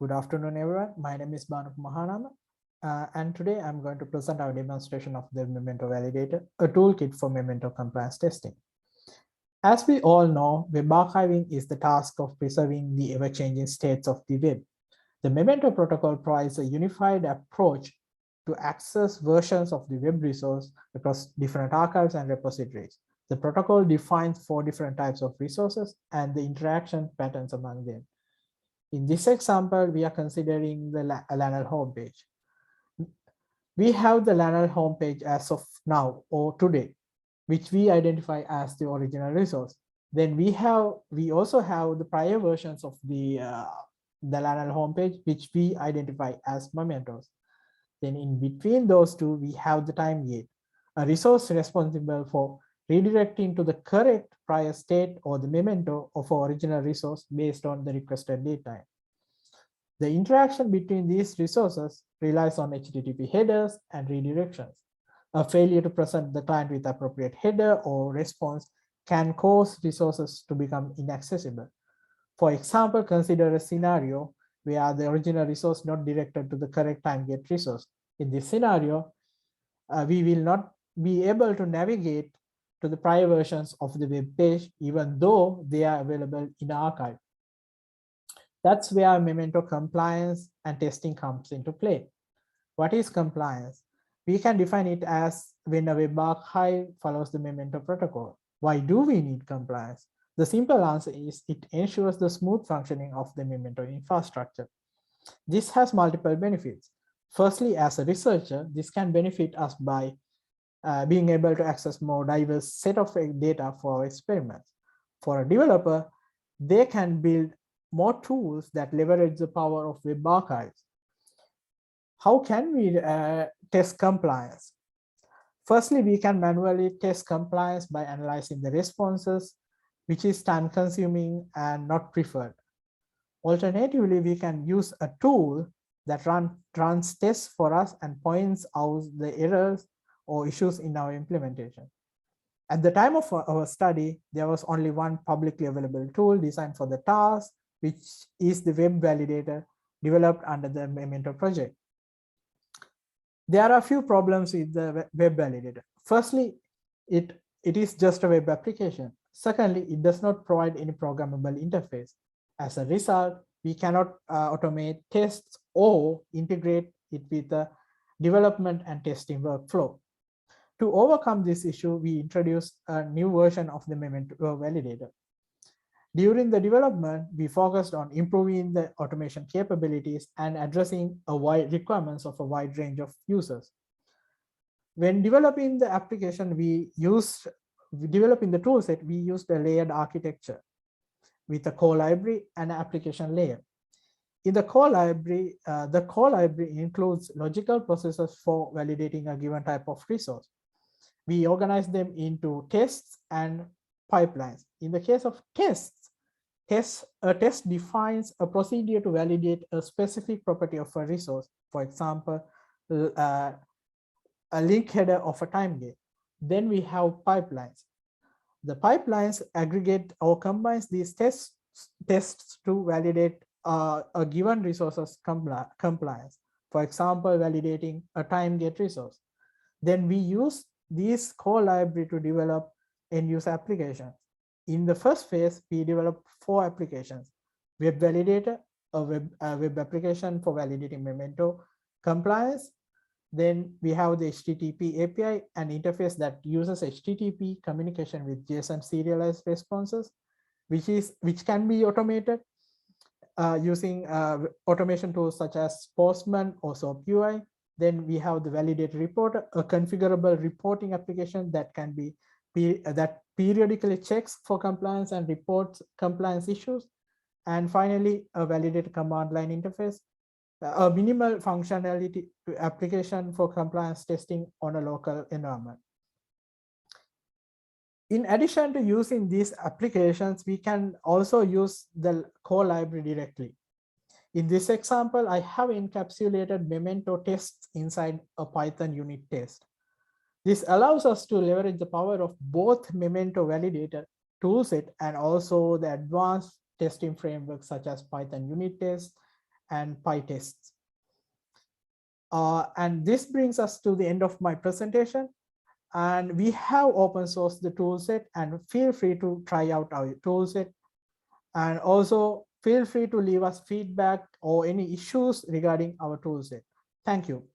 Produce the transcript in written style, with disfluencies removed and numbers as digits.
Good afternoon, everyone. My name is Bhanuka Mahanama, and today I'm going to present our demonstration of the Memento Validator, a toolkit for Memento compliance testing. As we all know, web archiving is the task of preserving the ever-changing states of the web. The Memento Protocol provides a unified approach to access versions of the web resource across different archives and repositories. The protocol defines 4 different types of resources and the interaction patterns among them. In this example, we are considering the LANL homepage. We have the LANL homepage as of now or today, which we identify as the original resource. Then we also have the prior versions of the LANL homepage, which we identify as mementos. Then in between those two, we have the time gate, a resource responsible for redirecting to the correct prior state or the memento of our original resource based on the requested date time. The interaction between these resources relies on HTTP headers and redirections. A failure to present the client with appropriate header or response can cause resources to become inaccessible. For example, consider a scenario where the original resource not directed to the correct time gate resource. In this scenario, we will not be able to navigate to the prior versions of the web page, even though they are available in the archive. That's where Memento compliance and testing comes into play. What is compliance? We can define it as when a web archive follows the Memento protocol. Why do we need compliance? The simple answer is it ensures the smooth functioning of the Memento infrastructure. This has multiple benefits. Firstly, as a researcher, this can benefit us by being able to access more diverse set of data for our experiments. For a developer, they can build more tools that leverage the power of web archives. How can we test compliance? Firstly, we can manually test compliance by analyzing the responses, which is time-consuming and not preferred. Alternatively, we can use a tool that runs tests for us and points out the errors or issues in our implementation. At the time of our study, there was only one publicly available tool designed for the task, which is the Web Validator developed under the Memento project. There are a few problems with the Web Validator. Firstly, it is just a web application. Secondly, it does not provide any programmable interface. As a result, we cannot automate tests or integrate it with the development and testing workflow. To overcome this issue, we introduced a new version of the Memento Validator. During the development, we focused on improving the automation capabilities and addressing requirements of a wide range of users. When developing the application, developing the toolset, we used a layered architecture with a core library and an application layer. In the core library includes logical processes for validating a given type of resource. We organize them into tests and pipelines. In the case of tests, a test defines a procedure to validate a specific property of a resource. For example, a link header of a time gate. Then we have pipelines. The pipelines aggregate or combines these tests to validate a given resource's compliance. For example, validating a time gate resource. Then we use this core library to develop end-user applications. In the first phase, we developed 4 applications: Web Validator, a web application for validating Memento compliance. Then we have the HTTP API, an interface that uses HTTP communication with JSON serialized responses, which can be automated using automation tools such as Postman or SOAP UI. Then we have the Validator Reporter, a configurable reporting application that can be that periodically checks for compliance and reports compliance issues. And finally, a Validator command line interface, a minimal functionality application for compliance testing on a local environment. In addition to using these applications, we can also use the core library directly. In this example, I have encapsulated Memento tests inside a Python unit test. This allows us to leverage the power of both Memento Validator toolset and also the advanced testing frameworks such as Python unit tests and PyTests. And this brings us to the end of my presentation. And we have open sourced the toolset, and feel free to try out our toolset. And also feel free to leave us feedback or any issues regarding our toolset. Thank you.